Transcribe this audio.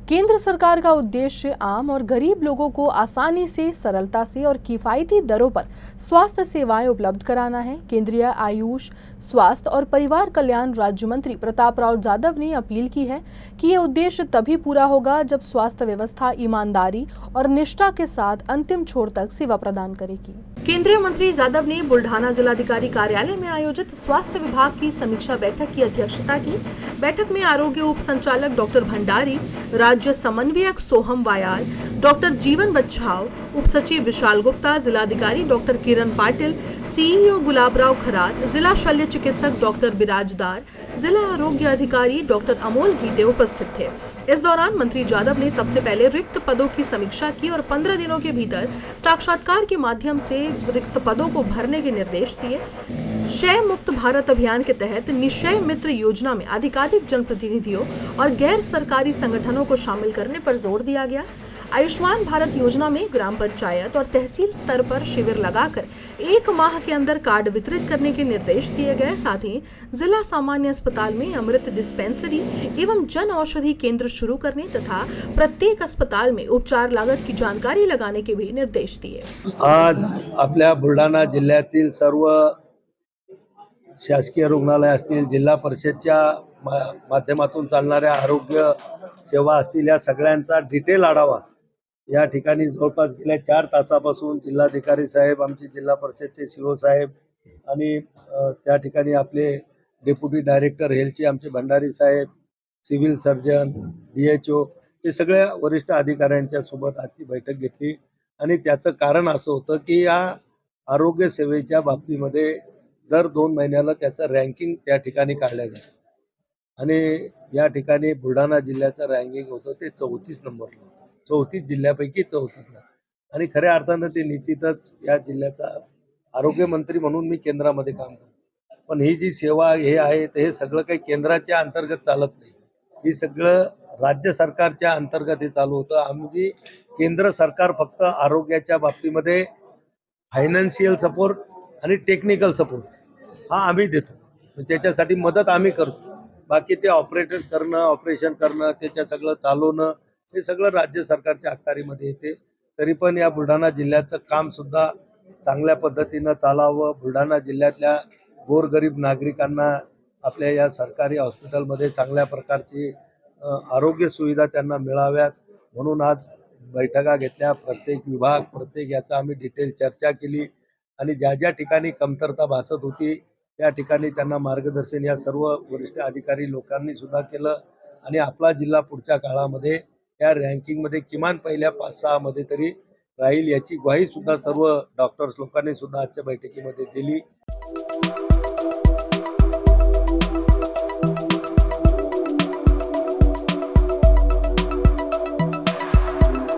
केंद्र सरकार का उद्देश्य आम और गरीब लोगों को आसानी से, सरलता से और किफायती दरों पर स्वास्थ्य सेवाएं उपलब्ध कराना है। केंद्रीय आयुष, स्वास्थ्य और परिवार कल्याण राज्य मंत्री प्रताप राव जाधव ने अपील की है कि ये उद्देश्य तभी पूरा होगा जब स्वास्थ्य व्यवस्था ईमानदारी और निष्ठा के साथ अंतिम छोर तक सेवा प्रदान करेगी। केंद्रीय मंत्री जाधव ने बुल्ढाना जिलाधिकारी कार्यालय में आयोजित स्वास्थ्य विभाग की समीक्षा बैठक की अध्यक्षता की। बैठक में आरोग्य उप संचालक डॉक्टर भंडारी, राज्य समन्वयक सोहम वायाल, डॉक्टर जीवन बच्छाव, उप सचिव विशाल गुप्ता, जिलाधिकारी डॉक्टर किरण पाटिल, सीईओ गुलाबराव खरात, जिला शल्य चिकित्सक डॉक्टर बिराजदार, जिला आरोग्य अधिकारी डॉक्टर अमोल गीते उपस्थित थे। इस दौरान मंत्री जाधव ने सबसे पहले रिक्त पदों की समीक्षा की और 15 दिनों के भीतर साक्षात्कार के माध्यम से रिक्त पदों को भरने के निर्देश दिए। क्षय मुक्त भारत अभियान के तहत निश्चय मित्र योजना में अधिकाधिक जनप्रतिनिधियों और गैर सरकारी संगठनों को शामिल करने पर जोर दिया गया। आयुष्मान भारत योजना में ग्राम पंचायत और तहसील स्तर पर शिविर लगाकर 1 माह के अंदर कार्ड वितरित करने के निर्देश दिए गए। साथ ही जिला सामान्य अस्पताल में अमृत डिस्पेंसरी एवं जन औषधि केंद्र शुरू करने तथा प्रत्येक अस्पताल में उपचार लागत की जानकारी लगाने के भी निर्देश दिए। आज आपल्या बुलढाणा जिल्ह्यातील सर्व शासकीय रुग्णालय असतील, जिल्हा परिषदच्या माध्यमातून चालणाऱ्या आरोग्य सेवा असतील, या सगळ्यांचा डिटेल आढावा या ठिकाणी जवळपास गेल्या 4 तासापासून जिल्हाधिकारी साहेब, आमचे जिल्हा परिषदचे सीओ साहेब आणि त्या ठिकाणी आपले डेप्युटी डायरेक्टर हेल्थचे आमचे भंडारी साहेब, सिव्हिल सर्जन, DHO हे सगळ्या वरिष्ठ अधिकाऱ्यांच्या सोबत आजची बैठक घेतली। आणि त्याचं कारण असं होतं की या आरोग्य सेवेच्या बाबतीमध्ये दर 2 महिन्याला त्याचं रँकिंग त्या ठिकाणी काढलं जातं आणि या ठिकाणी बुलढाणा जिल्ह्याचं रँकिंग होतं ते 34 नंबरला, 34 जिल्ह्यापैकी 34ला। आणि खऱ्या अर्थानं ते निश्चितच या जिल्ह्याचा आरोग्य मंत्री म्हणून मी केंद्रामध्ये काम करतो, पण ही जी सेवा हे आहे हे सगळं काही केंद्राच्या अंतर्गत चालत नाही, ही सगळं राज्य सरकारच्या अंतर्गत हे चालू होतं। आम्ही केंद्र सरकार फक्त आरोग्याच्या बाबतीमध्ये फायनान्शियल सपोर्ट आणि टेक्निकल सपोर्ट हा आम्ही देतो, त्याच्यासाठी मदत आम्ही करतो। बाकी ते ऑपरेशन करणं, त्याच्या सगळं चालवणं हे सगळं राज्य सरकारच्या अखत्यारीमध्ये येते। तरी पण या बुलढाणा जिल्ह्याचं काम सुद्धा चांगल्या पद्धतीनं चालावं, बुलढाणा जिल्ह्यातल्या गोरगरीब नागरिकांना आपल्या या सरकारी हॉस्पिटलमध्ये चांगल्या प्रकारची आरोग्य सुविधा त्यांना मिळाव्यात म्हणून आज बैठका घेतल्या। प्रत्येक विभाग, प्रत्येक याचा आम्ही डिटेल चर्चा केली आणि ज्या ज्या ठिकाणी कमतरता भासत होती त्या ठिकाणी त्यांना मार्गदर्शन या सर्व वरिष्ठ अधिकारी लोकांनी सुद्धा केलं। आणि आपला जिल्हा पुढच्या काळामध्ये या रँकिंगमध्ये किमान पहिल्या 5-6 मध्ये तरी राहील याची ग्वाही सुद्धा सर्व डॉक्टर्स लोकांनी सुद्धा आजच्या बैठकीमध्ये दिली।